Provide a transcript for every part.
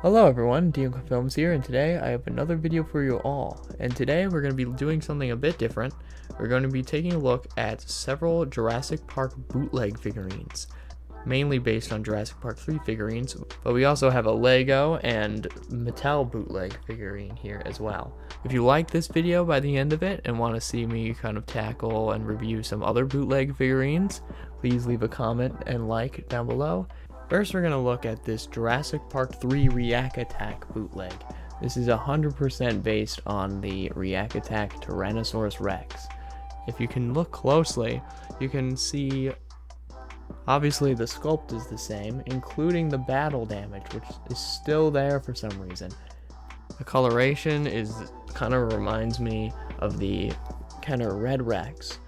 Hello everyone, Dion Films here, and today I have another video for you all. And today we're going to be doing something a bit different. We're going to be taking a look at several Jurassic Park bootleg figurines, mainly based on Jurassic Park 3 figurines, but we also have a Lego and Mattel bootleg figurine here as well. If you like this video by the end of it and want to see me kind of tackle and review some other bootleg figurines, please leave a comment and like down below. First, we're going to look at this Jurassic Park 3 React Attack bootleg. This is 100% based on the React Attack Tyrannosaurus Rex. If you can look closely, you can see obviously the sculpt is the same, including the battle damage, which is still there for some reason. The coloration kind of reminds me of the kind of red Rex.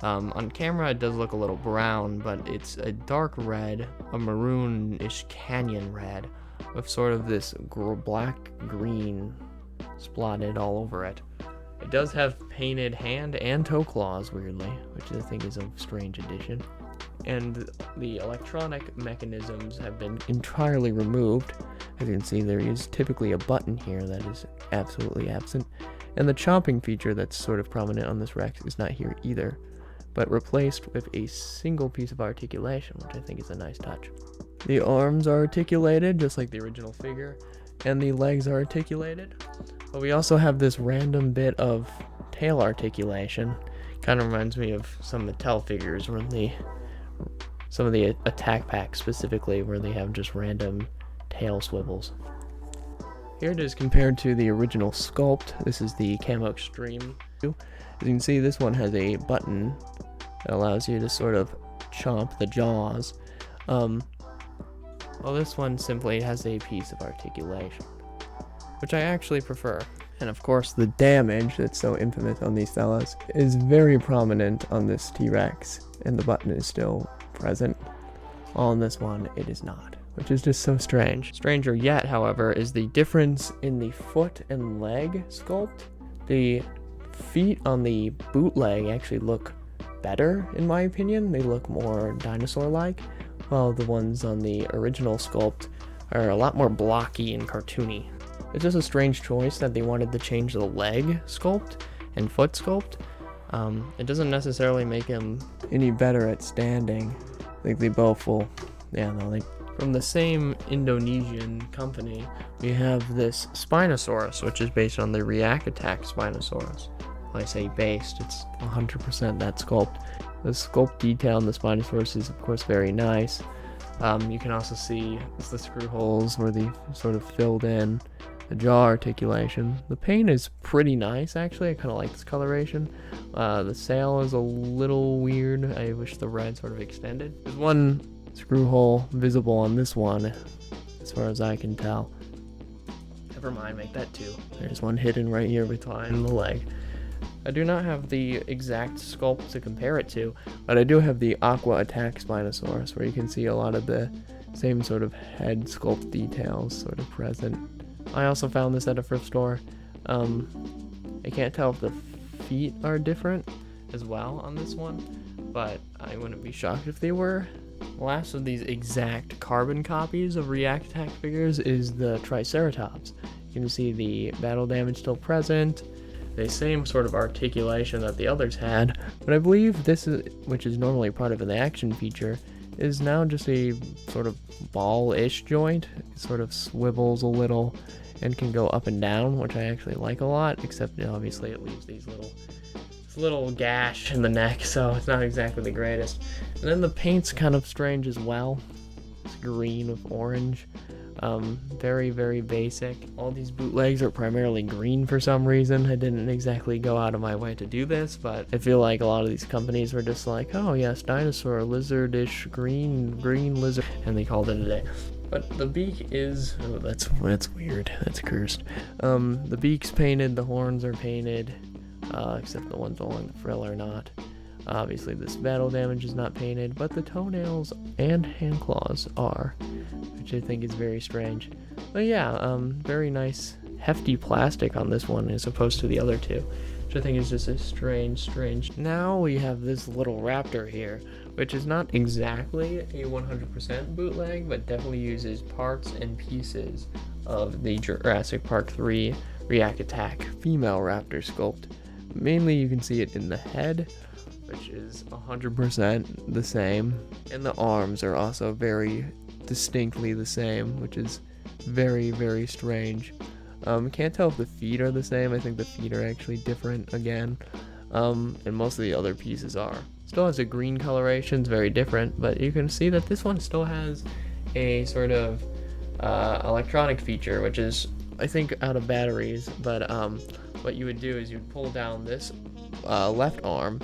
On camera it does look a little brown, but it's a dark red, a maroon-ish canyon red, with sort of this black-green splotted all over it. It does have painted hand and toe claws, weirdly, which I think is a strange addition. And the electronic mechanisms have been entirely removed. As you can see, there is typically a button here that is absolutely absent, and the chomping feature that's sort of prominent on this Rex is not here either, but replaced with a single piece of articulation, which I think is a nice touch. The arms are articulated, just like the original figure, and the legs are articulated, but we also have this random bit of tail articulation. Kind of reminds me of some Mattel figures, where some of the attack packs specifically, where they have just random tail swivels. Here it is compared to the original sculpt. This is the Camo Extreme. As you can see, this one has a button that allows you to sort of chomp the jaws. Well, this one simply has a piece of articulation, which I actually prefer. And of course, the damage that's so infamous on these fellas is very prominent on this T-Rex, and the button is still present. On this one, it is not, which is just so strange. Stranger yet, however, is the difference in the foot and leg sculpt. The feet on the bootleg actually look better, in my opinion. They look more dinosaur-like, while the ones on the original sculpt are a lot more blocky and cartoony. It's just a strange choice that they wanted to change the leg sculpt and foot sculpt. It doesn't necessarily make him any better at standing. I think they both will, From the same Indonesian company, we have this Spinosaurus, which is based on the React Attack Spinosaurus. When I say based, it's 100% that sculpt. The sculpt detail on the Spinosaurus is, of course, very nice. You can also see the screw holes where they sort of filled in the jaw articulation. The paint is pretty nice, actually. I kind of like this coloration. The sail is a little weird. I wish the red sort of extended. There's one screw hole visible on this one, as far as I can tell. Never mind, make that two. There's one hidden right here behind the leg. I do not have the exact sculpt to compare it to, but I do have the Aqua Attack Spinosaurus, where you can see a lot of the same sort of head sculpt details sort of present. I also found this at a thrift store. I can't tell if the feet are different as well on this one, but I wouldn't be shocked if they were. The last of these exact carbon copies of React Attack figures is the Triceratops. You can see the battle damage still present, the same sort of articulation that the others had, but I believe this is, which is normally part of the action feature, is now just a sort of ball-ish joint. It sort of swivels a little and can go up and down, which I actually like a lot, except obviously it leaves this little gash in the neck, so it's not exactly the greatest. And then the paint's kind of strange as well. It's green with orange. Very, very basic. All these bootlegs are primarily green for some reason. I didn't exactly go out of my way to do this, but I feel like a lot of these companies were just like, oh yes, dinosaur, lizardish, green lizard, and they called it a day. But the beak is, oh, that's weird, that's cursed. The beak's painted, the horns are painted, except the ones along the frill are not. Obviously this battle damage is not painted, but the toenails and hand claws are, which I think is very strange. But yeah, very nice hefty plastic on this one as opposed to the other two. which I think is just a strange. Now we have this little raptor here, which is not exactly a 100% bootleg, but definitely uses parts and pieces of the Jurassic Park 3 React Attack female raptor sculpt. Mainly you can see it in the head, which is 100% the same, and the arms are also very distinctly the same, which is very strange. Can't tell if the feet are the same. I think the feet are actually different again, and most of the other pieces are. Still has a green coloration, it's very different, but you can see that this one still has a sort of electronic feature, which is, I think, out of batteries, but what you would do is you'd pull down this left arm,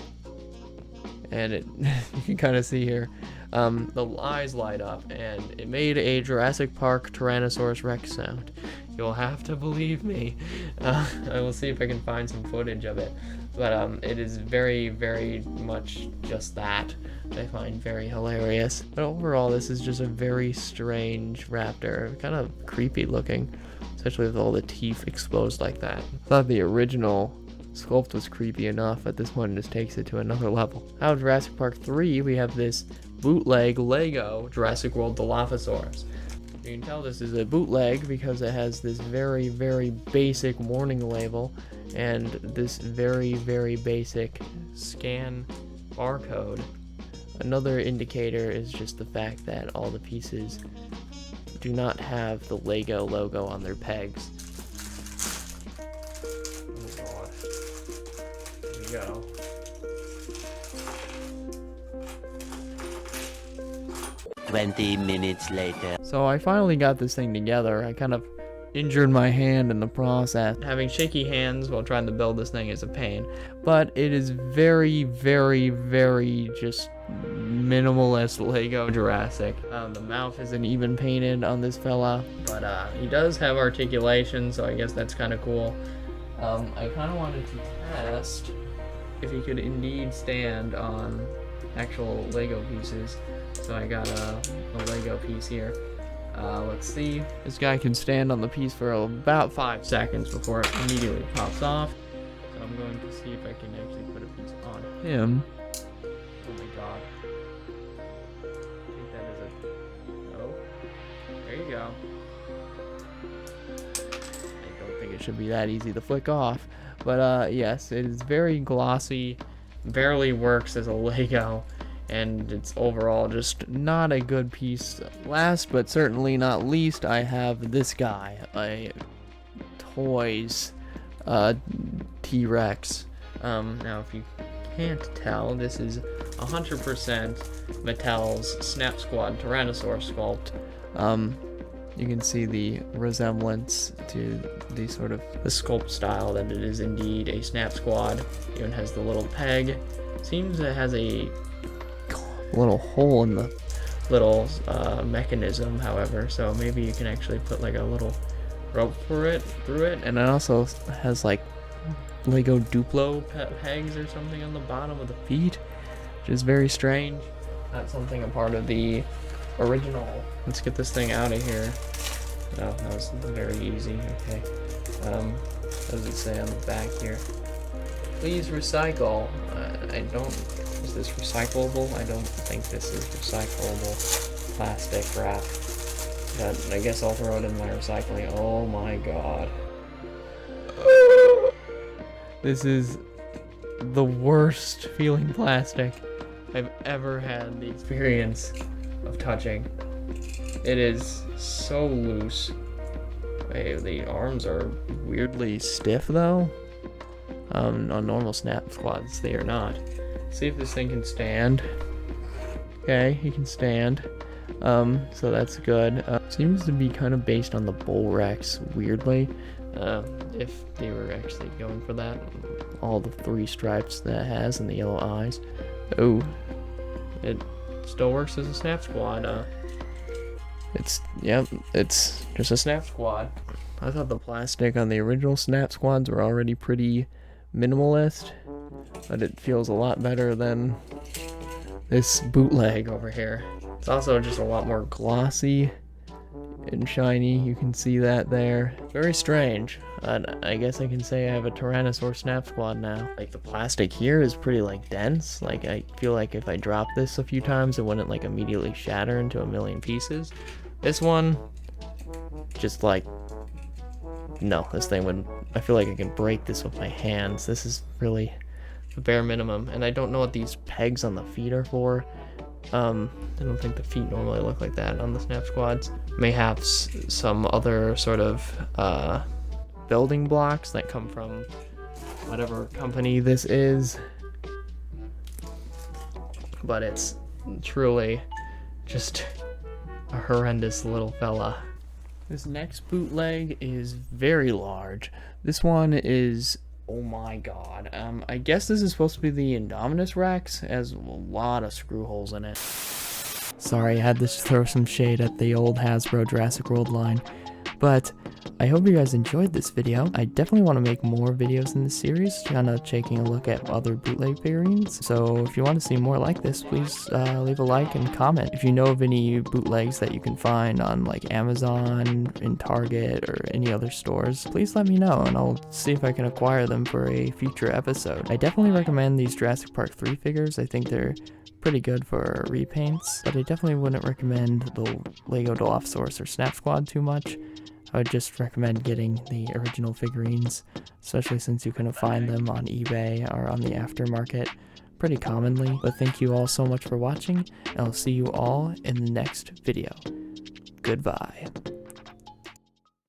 and it you can kind of see here, the eyes light up, and it made a Jurassic Park Tyrannosaurus Rex sound. You'll have to believe me. I will see if I can find some footage of it, but it is very much just that, which I find very hilarious. But overall, this is just a very strange raptor, kind of creepy looking, especially with all the teeth exposed like that. I thought the original sculpt was creepy enough, but this one just takes it to another level. Out of Jurassic Park 3, we have this bootleg Lego Jurassic World Dilophosaurus. You can tell this is a bootleg because it has this very basic warning label and this very basic scan barcode. Another indicator is just the fact that all the pieces do not have the Lego logo on their pegs. Oh god. Here we go. "20 minutes later." So I finally got this thing together. I kind of injured my hand in the process. Having shaky hands while trying to build this thing is a pain, but it is very just minimalist Lego Jurassic. The mouth isn't even painted on this fella, but he does have articulation, so I guess that's kind of cool. I kind of wanted to test if he could indeed stand on actual Lego pieces, so I got a Lego piece here. Let's see. This guy can stand on the piece for about 5 seconds before it immediately pops off. So I'm going to see if I can actually put a piece on him. Oh my god. I think that is a... Oh. There you go. I don't think it should be that easy to flick off. But yes, it is very glossy. Barely works as a Lego. And it's overall just not a good piece. Last but certainly not least, I have this guy, a Toys T-Rex. Now if you can't tell, this is 100% Mattel's Snap Squad Tyrannosaurus sculpt. You can see the resemblance to the sort of the sculpt style, that it is indeed a Snap Squad. Even has the little peg. Seems it has a little hole in the little mechanism, however, so maybe you can actually put like a little rope through it, and it also has like Lego Duplo pegs or something on the bottom of the feet, which is very strange. Not something a part of the original. Let's get this thing out of here. No, that was very easy. Okay. What does it say on the back here? Please recycle. I don't... Is this recyclable? I don't think this is recyclable plastic wrap. But I guess I'll throw it in my recycling. Oh my god. This is the worst feeling plastic I've ever had the experience of touching. It is so loose. Wait, the arms are weirdly stiff though. On normal Snap Squads, they are not. See if this thing can stand. Okay, he can stand. So that's good. Seems to be kind of based on the Bull Rex, weirdly. If they were actually going for that. All the 3 stripes that it has and the yellow eyes. Oh, it still works as a Snap Squad. It's just a Snap Squad. I thought the plastic on the original Snap Squads were already pretty minimalist, but it feels a lot better than this bootleg over here. It's also just a lot more glossy and shiny. You can see that there. Very strange. I guess I can say I have a Tyrannosaurus Snap Squad now. Like, the plastic here is pretty, like, dense. Like, I feel like if I drop this a few times, it wouldn't, like, immediately shatter into a million pieces. This one, just, like, no, this thing would, I feel like I can break this with my hands. This is really the bare minimum. And I don't know what these pegs on the feet are for. I don't think the feet normally look like that on the Snap Squads. May have some other sort of, building blocks that come from whatever company this is, but it's truly just a horrendous little fella. This next bootleg is very large. This one is, oh my god, I guess this is supposed to be the Indominus Rex. It has a lot of screw holes in it. Sorry, I had to throw some shade at the old Hasbro Jurassic World line, but I hope you guys enjoyed this video. I definitely want to make more videos in this series, kind of taking a look at other bootleg figurines. So if you want to see more like this, please leave a like and comment. If you know of any bootlegs that you can find on like Amazon, in Target, or any other stores, please let me know and I'll see if I can acquire them for a future episode. I definitely recommend these Jurassic Park 3 figures. I think they're pretty good for repaints, but I definitely wouldn't recommend the Lego Dilophosaurus or Snap Squad too much. I would just recommend getting the original figurines, especially since you can find them on eBay or on the aftermarket pretty commonly. But thank you all so much for watching, and I'll see you all in the next video. Goodbye.